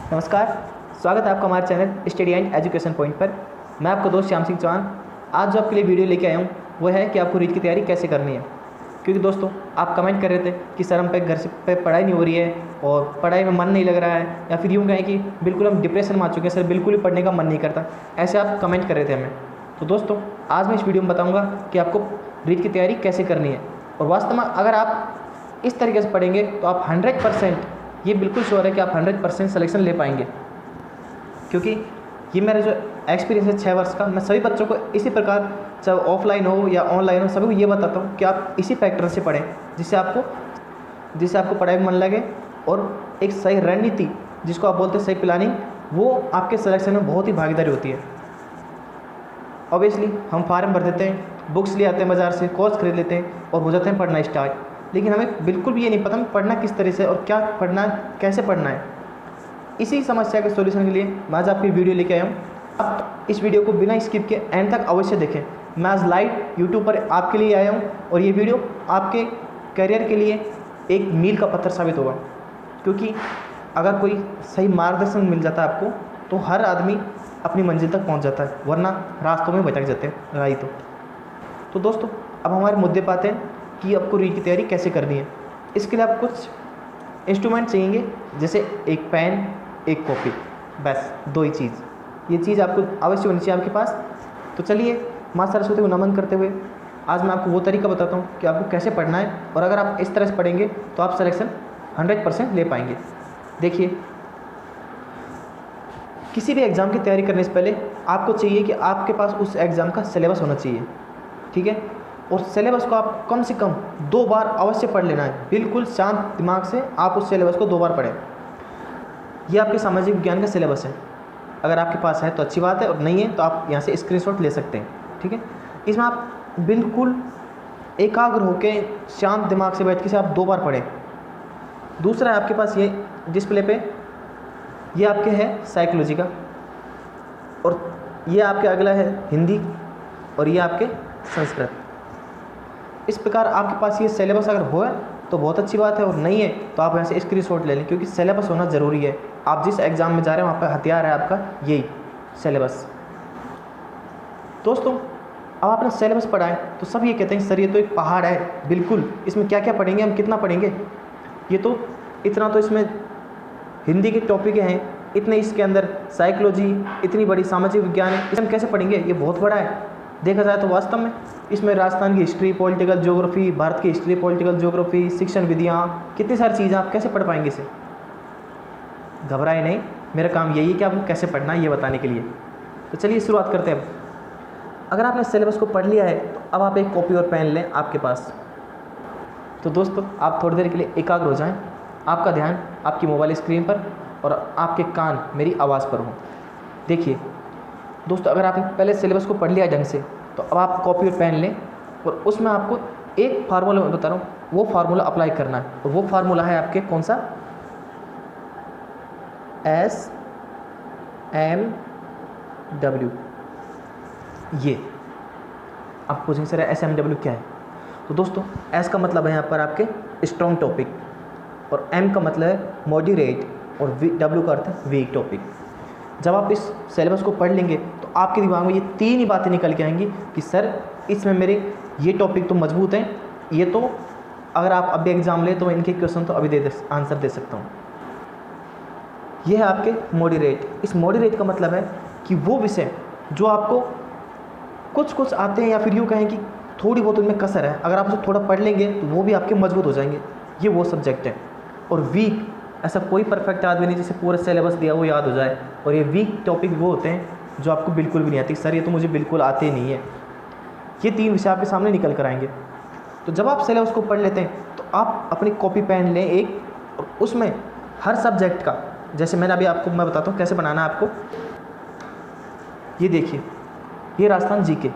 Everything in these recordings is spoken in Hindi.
नमस्कार। स्वागत है आपका हमारे channel study and education point पर। मैं आपका दोस्त श्याम सिंह चौहान। आज जो आपके लिए वीडियो लेके आया हूँ वो है कि आपको रीट की तैयारी कैसे करनी है। क्योंकि दोस्तों आप कमेंट कर रहे थे कि सर हम पे घर से पे पढ़ाई नहीं हो रही है और पढ़ाई में मन नहीं लग रहा है, या फिर यूँ कहें कि बिल्कुल हम डिप्रेशन में आ चुके हैं, सर बिल्कुल भी पढ़ने का मन नहीं करता। ऐसे आप कमेंट कर रहे थे हमें। तो दोस्तों आज मैं इस वीडियो में बताऊँगा कि आपको रीट की तैयारी कैसे करनी है। और वास्तव में अगर आप इस तरीके से पढ़ेंगे तो आप 100%, ये बिल्कुल श्योर है कि आप 100% सिलेक्शन ले पाएंगे। क्योंकि ये मेरा जो एक्सपीरियंस है 6 वर्ष का, मैं सभी बच्चों को इसी प्रकार, चाहे ऑफलाइन हो या ऑनलाइन हो, सभी को ये बताता हूँ कि आप इसी पैटर्न से पढ़ें जिससे आपको पढ़ाई में मन लगे। और एक सही रणनीति, जिसको आप बोलते हैं सही प्लानिंग, वो आपके सिलेक्शन में बहुत ही भागीदारी होती है। ऑब्वियसली हम फार्म भर देते हैं, बुक्स ले आते हैं बाज़ार से, कोर्स खरीद लेते हैं और हो जाते हैं पढ़ना स्टार्ट। लेकिन हमें बिल्कुल भी ये नहीं पता पढ़ना किस तरह से और क्या पढ़ना है, कैसे पढ़ना है। इसी समस्या के सॉल्यूशन के लिए मैं आज आपकी वीडियो लेके आया हूँ। आप इस वीडियो को बिना स्किप के एंड तक अवश्य देखें। मैं आज लाइव यूट्यूब पर आपके लिए आया हूँ और ये वीडियो आपके करियर के लिए एक मील का पत्थर साबित होगा। क्योंकि अगर कोई सही मार्गदर्शन मिल जाता है आपको तो हर आदमी अपनी मंजिल तक पहुँच जाता है, वरना रास्तों में भटक जाते हैं राही। तो दोस्तों अब हमारे मुद्दे पे आते हैं कि आपको रीट की तैयारी कैसे करनी है। इसके लिए आप कुछ इंस्ट्रूमेंट चाहिए, जैसे एक पेन, एक कॉपी, बस 2 ही चीज़। ये चीज़ आपको अवश्य होनी चाहिए आपके पास। तो चलिए माँ सरस्वती को नमन करते हुए आज मैं आपको वो तरीका बताता हूँ कि आपको कैसे पढ़ना है, और अगर आप इस तरह से पढ़ेंगे तो आप सिलेक्शन 100% ले पाएंगे। देखिए, किसी भी एग्ज़ाम की तैयारी करने से पहले आपको चाहिए कि आपके पास उस एग्ज़ाम का सिलेबस होना चाहिए, ठीक है। और सिलेबस को आप कम से कम 2 बार अवश्य पढ़ लेना है। बिल्कुल शांत दिमाग से आप उस सिलेबस को 2 बार पढ़ें। ये आपके सामाजिक विज्ञान का सिलेबस है। अगर आपके पास है तो अच्छी बात है, और नहीं है तो आप यहाँ से स्क्रीनशॉट ले सकते हैं, ठीक है। इसमें आप बिल्कुल एकाग्र होकर शांत दिमाग से बैठ के आप 2 बार पढ़ें। दूसरा है आपके पास ये डिस्प्ले पे, ये आपके है साइकोलॉजी का, और ये आपके अगला है हिंदी, और ये आपके संस्कृत। इस प्रकार आपके पास ये सिलेबस अगर हो तो बहुत अच्छी बात है, और नहीं है तो आप यहाँ से स्क्रीनशॉट ले लें, क्योंकि सिलेबस होना ज़रूरी है। आप जिस एग्ज़ाम में जा रहे हैं वहाँ पर हथियार है आपका यही सिलेबस। दोस्तों अब आपने सिलेबस पढ़ा है तो सब ये कहते हैं सर ये तो एक पहाड़ है, बिल्कुल इसमें क्या क्या पढ़ेंगे, हम कितना पढ़ेंगे, ये तो इतना तो इसमें हिंदी के टॉपिक हैं, इतने इसके अंदर साइकोलॉजी, इतनी बड़ी सामाजिक विज्ञान है, इसमें कैसे पढ़ेंगे, ये बहुत बड़ा है। देखा जाए तो वास्तव में इसमें राजस्थान की हिस्ट्री, पॉलिटिकल ज्योग्राफी, भारत की हिस्ट्री, पॉलिटिकल ज्योग्राफी, शिक्षण विधियाँ, कितनी सारी चीज़ें, आप कैसे पढ़ पाएंगे इसे। घबराए नहीं, मेरा काम यही है कि आपको कैसे पढ़ना है ये बताने के लिए। तो चलिए शुरुआत करते हैं। अगर आपने सिलेबस को पढ़ लिया है तो अब आप एक कॉपी और पेन लें आपके पास। तो दोस्तों आप थोड़ी देर के लिए एकाग्र हो जाएं, आपका ध्यान आपकी मोबाइल स्क्रीन पर और आपके कान मेरी आवाज़ पर हो। देखिए दोस्तों, अगर आपने पहले सिलेबस को पढ़ लिया ढंग से तो अब आप कॉपी और पेन लें, और उसमें आपको एक फार्मूला मैं बता रहा हूँ, वो फार्मूला अप्लाई करना है। और वो फार्मूला है आपके कौन सा, SMW। ये आप पूछेंगे सर SMW क्या है। तो दोस्तों S का मतलब है यहाँ पर आपके स्ट्रॉन्ग टॉपिक, और M का मतलब है मॉडरेट, और W का अर्थ है वीक टॉपिक। जब आप इस सिलेबस को पढ़ लेंगे तो आपके दिमाग में ये 3 ही बातें निकल के आएंगी कि सर इसमें मेरे ये टॉपिक तो मजबूत हैं, ये तो अगर आप अभी एग्ज़ाम ले तो मैं इनके क्वेश्चन तो अभी आंसर दे सकता हूँ। ये है आपके मॉडरेट। इस मॉडरेट का मतलब है कि वो विषय जो आपको कुछ आते हैं, या फिर यूँ कहें कि थोड़ी बहुत उनमें कसर है, अगर आप उसे थोड़ा पढ़ लेंगे तो वो भी आपके मजबूत हो जाएंगे। ये वो सब्जेक्ट है। और वीक, ऐसा कोई परफेक्ट आदमी नहीं जिसे पूरा सिलेबस दिया वो याद हो जाए। और ये वीक टॉपिक वो होते हैं जो आपको बिल्कुल भी नहीं आती, सर ये तो मुझे बिल्कुल आते ही नहीं है। ये 3 विषय आपके सामने निकल कर आएंगे। तो जब आप सिलेबस को पढ़ लेते हैं तो आप अपनी कॉपी पेन लें एक, और उसमें हर सब्जेक्ट का, जैसे मैंने अभी आपको मैं बताता हूँ कैसे बनाना है आपको। ये देखिए, ये राजस्थान जीके।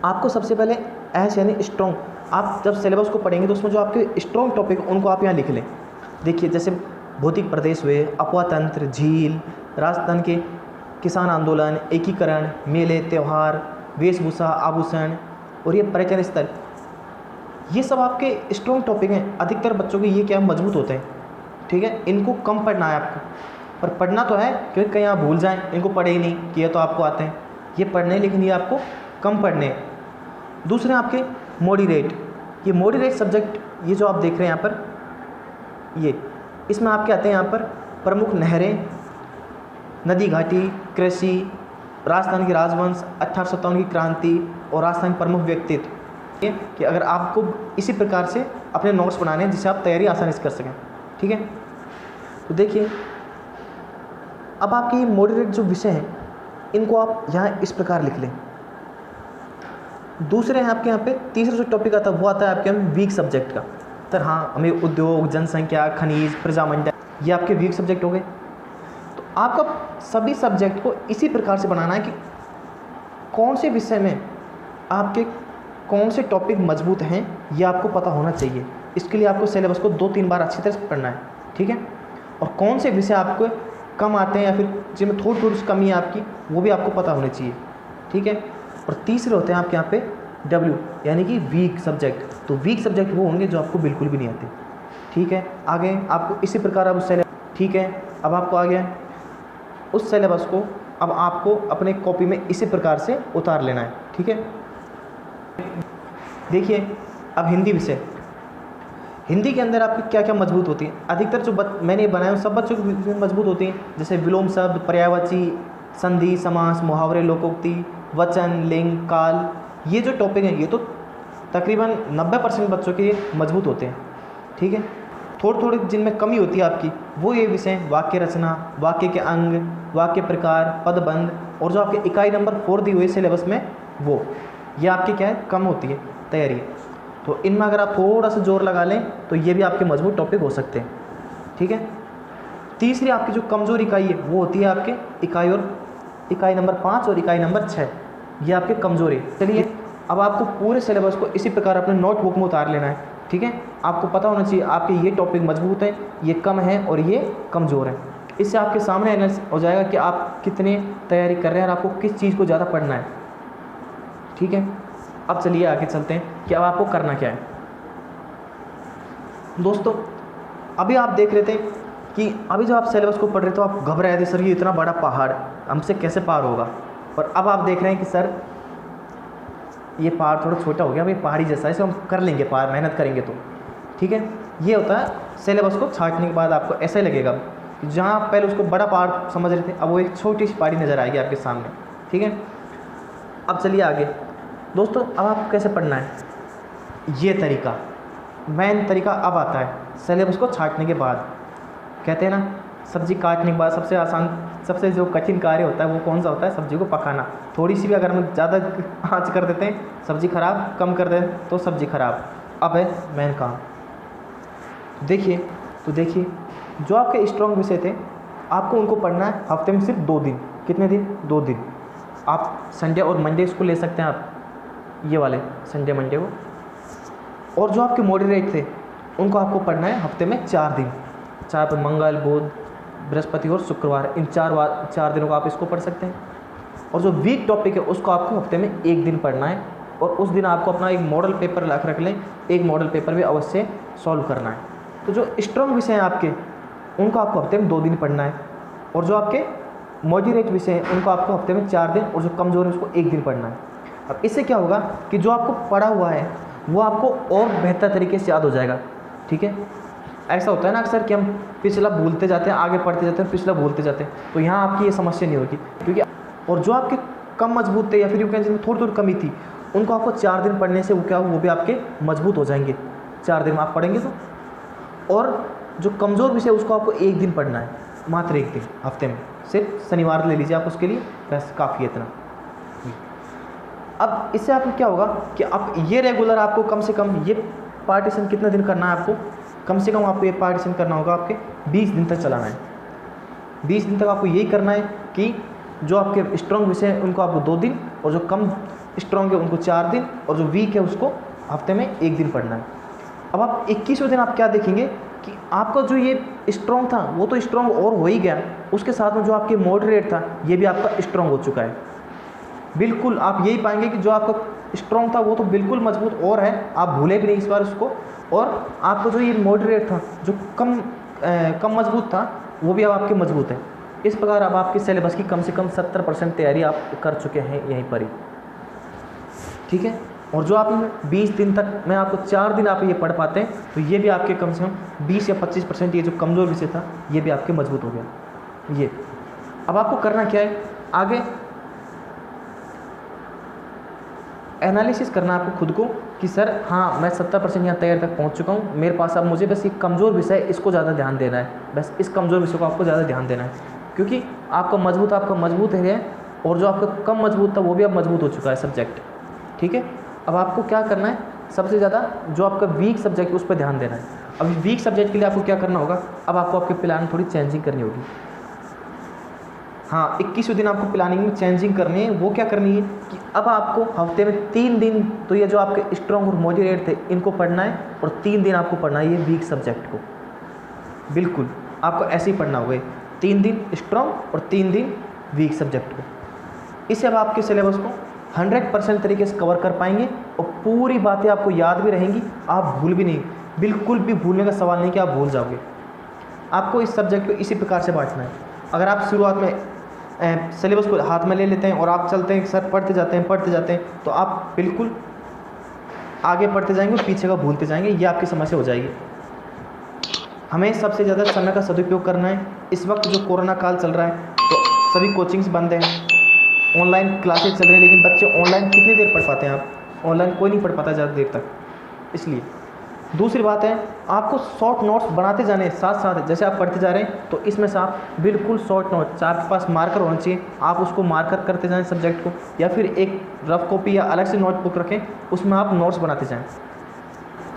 आपको सबसे पहले एस यानी स्ट्रॉन्ग, आप जब सिलेबस को पढ़ेंगे तो उसमें जो आपके स्ट्रॉन्ग टॉपिक उनको आप यहाँ लिख लें। देखिए जैसे भौतिक प्रदेश हुए, अपवा तंत्र, झील, राजस्थान के किसान आंदोलन, एकीकरण, मेले त्यौहार, वेशभूषा, आभूषण, और ये पर्यटन स्थल, ये सब आपके स्ट्रॉन्ग टॉपिक हैं। अधिकतर बच्चों के ये क्या मजबूत होते हैं। ठीक है, इनको कम पढ़ना है आपको, पर पढ़ना तो है क्योंकि कहीं आप भूल जाएं इनको पढ़े ही नहीं कि ये तो आपको आते हैं, ये पढ़ने, लेकिन ये आपको कम पढ़ने हैं। दूसरे आपके मॉडरेट, ये मॉडरेट सब्जेक्ट, ये जो आप देख रहे हैं यहाँ पर, ये इसमें आपके आते हैं यहाँ पर प्रमुख नहरें, नदी घाटी, कृषि, राजस्थान की राजवंश, 1857 की क्रांति और राजस्थान के प्रमुख व्यक्तित्व। कि अगर आपको इसी प्रकार से अपने नोट्स बनाने हैं जिससे आप तैयारी आसानी से कर सकें, ठीक है। तो देखिए, अब आपके ये मॉडरेट जो विषय हैं इनको आप यहाँ इस प्रकार लिख लें। दूसरे हैं आपके यहाँ पे, तीसरा जो टॉपिक आता है वो आता है आपके यहाँ वीक सब्जेक्ट का। तो हाँ, हमें उद्योग, जनसंख्या, खनिज, प्रजामंडल, ये आपके वीक सब्जेक्ट हो गए। तो आपका सभी सब्जेक्ट को इसी प्रकार से बनाना है कि कौन से विषय में आपके कौन से टॉपिक मजबूत हैं ये आपको पता होना चाहिए। इसके लिए आपको सिलेबस को 2-3 बार अच्छी तरह से पढ़ना है, ठीक है। और कौन से विषय आपको कम आते हैं या फिर जिनमें थोड़ी थोड़ी सी कमी है आपकी, वो भी आपको पता होनी चाहिए, ठीक है। और तीसरे होते हैं आपके यहाँ पे डब्ल्यू, यानी कि वीक सब्जेक्ट। तो वीक सब्जेक्ट वो होंगे जो आपको बिल्कुल भी नहीं आते, ठीक है। आगे आपको इसी प्रकार अब सिलेबस, ठीक है। अब आपको आ गया उस सिलेबस को, अब आपको अपने कॉपी में इसी प्रकार से उतार लेना है, ठीक है। देखिए, अब हिंदी विषय, हिंदी के अंदर आपकी क्या क्या मजबूत होती है। अधिकतर जो मैंने बनाए हैं सब बच्चों की मजबूत होती हैं, जैसे विलोम शब्द, पर्यायवाची, संधि, समास, मुहावरे, लोकोक्ति, वचन, लिंग, काल, ये जो टॉपिक हैं ये तो तकरीबन 90% बच्चों के मजबूत होते हैं, ठीक है। थोड़ी थोड़ी जिनमें कमी होती है आपकी वो ये विषय, वाक्य रचना, वाक्य के अंग, वाक्य प्रकार, पदबंध, और जो आपके इकाई नंबर 4 दी हुई सिलेबस में वो, ये आपकी क्या है, कम होती है तैयारी। तो इनमें अगर आप थोड़ा सा जोर लगा लें तो ये भी आपके मजबूत टॉपिक हो सकते हैं, ठीक है। तीसरी आपकी जो कमज़ोर इकाई है वो होती है आपके इकाई नंबर 5 और इकाई नंबर 6, ये आपके कमज़ोरी। चलिए, अब आपको पूरे सिलेबस को इसी प्रकार अपने नोटबुक में उतार लेना है, ठीक है। आपको पता होना चाहिए आपके ये टॉपिक मजबूत हैं, ये कम हैं और ये कमज़ोर हैं। इससे आपके सामने एनालिसिस हो जाएगा कि आप कितने तैयारी कर रहे हैं और आपको किस चीज़ को ज़्यादा पढ़ना है, ठीक है। अब चलिए आगे चलते हैं कि अब आपको करना क्या है। दोस्तों, अभी आप देख रहे थे कि अभी जब आप सिलेबस को पढ़ रहे तो आप घबरा रहे थे, सर ये इतना बड़ा पहाड़ हमसे कैसे पार होगा। और अब आप देख रहे हैं कि सर ये पहाड़ थोड़ा छोटा हो गया, अब ये पहाड़ी जैसा है, इसे हम कर लेंगे पार, मेहनत करेंगे तो, ठीक है। ये होता है सिलेबस को छांटने के बाद आपको ऐसा ही लगेगा कि जहाँ आप पहले उसको बड़ा पहाड़ समझ रहे थे अब वो एक छोटी सी पहाड़ी नज़र आएगी आपके सामने, ठीक है। अब चलिए आगे दोस्तों, अब आपको कैसे पढ़ना है, ये तरीका, मेन तरीका अब आता है सिलेबस को छांटने के बाद। कहते हैं ना, सब्जी काटने के बाद सबसे आसान, सबसे जो कठिन कार्य होता है वो कौन सा होता है, सब्जी को पकाना। थोड़ी सी भी अगर हम ज़्यादा आँच कर देते हैं सब्जी खराब, कम कर दें तो सब्जी खराब। अब है मेन काम। देखिए जो आपके स्ट्रॉन्ग विषय थे आपको उनको पढ़ना है हफ्ते में सिर्फ 2 दिन। कितने दिन? 2 दिन। आप संडे और मंडे इसको ले सकते हैं, आप ये वाले संडे मंडे को। और जो आपके मॉडरेट थे उनको आपको पढ़ना है हफ्ते में 4 दिन, 4 पर मंगल, बुध, बृहस्पति और शुक्रवार, इन 4 दिनों को आप इसको पढ़ सकते हैं। और जो वीक टॉपिक है उसको आपको हफ्ते में 1 दिन पढ़ना है, और उस दिन आपको अपना एक मॉडल पेपर रख लें, एक मॉडल पेपर भी अवश्य सॉल्व करना है। तो जो स्ट्रॉन्ग विषय हैं आपके उनको आपको हफ्ते में 2 दिन पढ़ना है, और जो आपके मॉडरेट विषय हैं उनको आपको हफ्ते में 4 दिन, और जो कमज़ोर है उसको 1 दिन पढ़ना है। अब इससे क्या होगा कि जो आपको पढ़ा हुआ है वो आपको और बेहतर तरीके से याद हो जाएगा, ठीक है। ऐसा होता है ना अक्सर कि हम पिछला भूलते जाते हैं, आगे पढ़ते जाते हैं, पिछला भूलते जाते हैं, तो यहाँ आपकी ये समस्या नहीं होगी, क्योंकि और जो आपके कम मजबूत थे या फिर यूँ कहें जिनमें थोड़ी थोड़ी कमी थी उनको आपको 4 दिन पढ़ने से वो क्या वो भी आपके मजबूत हो जाएंगे। 4 दिन में आप पढ़ेंगे तो। और जो कमज़ोर विषय उसको आपको 1 दिन पढ़ना है, मात्र 1 दिन हफ्ते में, सिर्फ शनिवार ले लीजिए आप उसके लिए, बस काफ़ी है इतना। अब इससे आपको क्या होगा कि आप ये रेगुलर आपको कम से कम ये पार्टीशन कितने दिन करना है, आपको कम से कम आपको ये पार्टीशन करना होगा आपके 20 दिन तक चलाना है। 20 दिन तक आपको यही करना है कि जो आपके स्ट्रॉन्ग विषय हैं उनको आपको 2 दिन, और जो कम स्ट्रॉन्ग है उनको 4 दिन, और जो वीक है उसको हफ्ते में 1 दिन पढ़ना है। अब आप 21वें दिन आप क्या देखेंगे कि आपका जो ये स्ट्रॉन्ग था वो तो स्ट्रॉन्ग और हो ही गया, उसके साथ में जो आपके मॉडरेट था ये भी आपका स्ट्रॉन्ग हो चुका है। बिल्कुल आप यही पाएंगे कि जो आपका स्ट्रॉन्ग था वो तो बिल्कुल मजबूत और है, आप भूले भी नहीं इस बार उसको। और आपका जो ये मॉडरेट था, जो कम कम मजबूत था वो भी अब आपके मजबूत है। इस प्रकार अब आपके सिलेबस की कम से कम 70% तैयारी आप कर चुके हैं यहीं पर ही, ठीक है। और जो आप 20 दिन तक, मैं आपको 4 दिन आप ये पढ़ पाते हैं तो ये भी आपके कम से कम 20 या 25% ये जो कमज़ोर विषय था ये भी आपके मजबूत हो गया। ये अब आपको करना क्या है, आगे एनालिसिस करना आपको खुद को कि सर हाँ मैं 70% यहाँ तैयारी तक पहुँच चुका हूँ, मेरे पास अब मुझे बस ये कमज़ोर विषय इसको ज़्यादा ध्यान देना है, बस इस कमज़ोर विषय को आपको ज़्यादा ध्यान देना है, क्योंकि आपका मजबूत है और जो आपका कम मजबूत था वो भी अब मजबूत हो चुका है सब्जेक्ट, ठीक है। अब आपको क्या करना है, सबसे ज़्यादा जो आपका वीक सब्जेक्ट है उस पर ध्यान देना है। अब वीक सब्जेक्ट के लिए आपको क्या करना होगा, अब आपको आपके प्लान थोड़ी चेंजिंग करनी होगी। हाँ, 21वें दिन आपको प्लानिंग में चेंजिंग करनी है। वो क्या करनी है कि अब आपको हफ्ते में 3 दिन तो ये जो आपके स्ट्रॉन्ग और मॉडरेट थे इनको पढ़ना है, और 3 दिन आपको पढ़ना है ये वीक सब्जेक्ट को। बिल्कुल आपको ऐसे ही पढ़ना होगा, 3 दिन स्ट्रॉन्ग और 3 दिन वीक सब्जेक्ट को। इससे अब आपके सिलेबस को 100% तरीके से कवर कर पाएंगे और पूरी बातें आपको याद भी रहेंगी, आप भूल भी नहीं, बिल्कुल भी भूलने का सवाल नहीं कि आप भूल जाओगे। आपको इस सब्जेक्ट को इसी प्रकार से बांटना है। अगर आप शुरुआत में सिलेबस को हाथ में ले लेते हैं और आप चलते हैं सर पढ़ते जाते हैं तो आप बिल्कुल आगे पढ़ते जाएंगे और पीछे का भूलते जाएंगे, ये आपकी समस्या हो जाएगी। हमें सबसे ज़्यादा समय का सदुपयोग करना है। इस वक्त जो कोरोना काल चल रहा है तो सभी कोचिंग्स बंद हैं, ऑनलाइन क्लासेस चल रही हैं, लेकिन बच्चे ऑनलाइन कितनी देर पढ़ पाते हैं, आप ऑनलाइन कोई नहीं पढ़ पाता ज़्यादा देर तक। इसलिए दूसरी बात है, आपको शॉर्ट नोट्स बनाते जाने साथ साथ, जैसे आप पढ़ते जा रहे हैं तो इसमें से आप बिल्कुल शॉर्ट नोट्स, आपके पास मार्कर होना चाहिए, आप उसको मार्कर करते जाएं सब्जेक्ट को, या फिर एक रफ कॉपी या अलग से नोटबुक रखें, उसमें आप नोट्स बनाते जाएँ।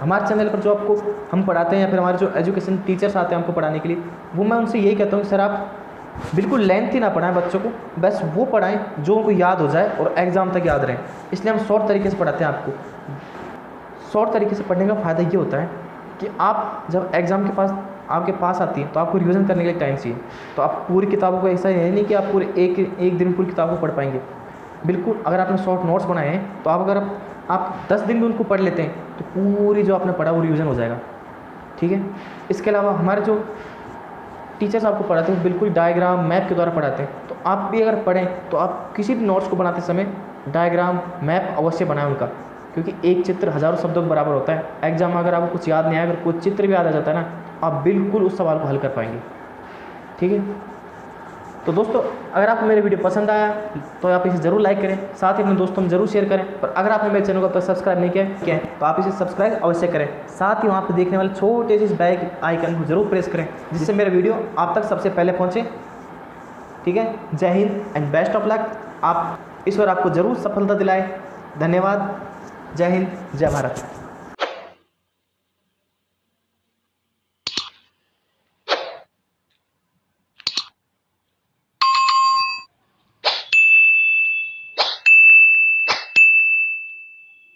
हमारे चैनल पर जो आपको हम पढ़ाते हैं या फिर हमारे जो एजुकेशन टीचर्स आते हैं हमको पढ़ाने के लिए, वो मैं उनसे यही कहता हूँ कि सर आप बिल्कुल लेंथी ना पढ़ाएं बच्चों को, बस वो पढ़ाएं जो उनको याद हो जाए और एग्ज़ाम तक याद रहे। इसलिए हम शॉर्ट तरीके से पढ़ाते हैं आपको। शॉर्ट तरीके से पढ़ने का फ़ायदा ये होता है कि आप जब एग्ज़ाम के पास आपके पास आती है तो आपको रिवीजन करने के लिए टाइम चाहिए। तो आप पूरी किताबों को, ऐसा है नहीं कि आप पूरे एक दिन पूरी किताब को पढ़ पाएंगे। बिल्कुल अगर आपने शॉर्ट नोट्स बनाए हैं तो अगर आप 10 दिन में उनको पढ़ लेते हैं तो पूरी जो आपने पढ़ा वो रिवीजन हो जाएगा, ठीक है। इसके अलावा हमारे जो टीचर्स आपको पढ़ाते हैं बिल्कुल डायग्राम मैप के द्वारा पढ़ाते हैं, तो आप भी अगर पढ़ें तो आप किसी भी नोट्स को बनाते समय डायग्राम मैप अवश्य बनाएं उनका, क्योंकि एक चित्र हज़ारों शब्दों के बराबर होता है। एग्जाम में अगर आपको कुछ याद नहीं आया, अगर कोई चित्र भी याद आ जाता है ना, आप बिल्कुल उस सवाल को हल कर पाएंगे, ठीक है। तो दोस्तों अगर आपको मेरे वीडियो पसंद आया तो आप इसे ज़रूर लाइक करें, साथ ही अपने दोस्तों में ज़रूर शेयर करें। और अगर आपने मेरे चैनल को अब तक सब्सक्राइब नहीं किया है तो आप इसे सब्सक्राइब अवश्य करें। साथ ही वहाँ पर देखने वाले छोटे से बेल आइकन को ज़रूर प्रेस करें, जिससे मेरा वीडियो आप तक सबसे पहले पहुँचे, ठीक है। जय Hind and best of luck. आप ईश्वर आपको ज़रूर सफलता दिलाए। धन्यवाद। जय हिंद, जय भारत।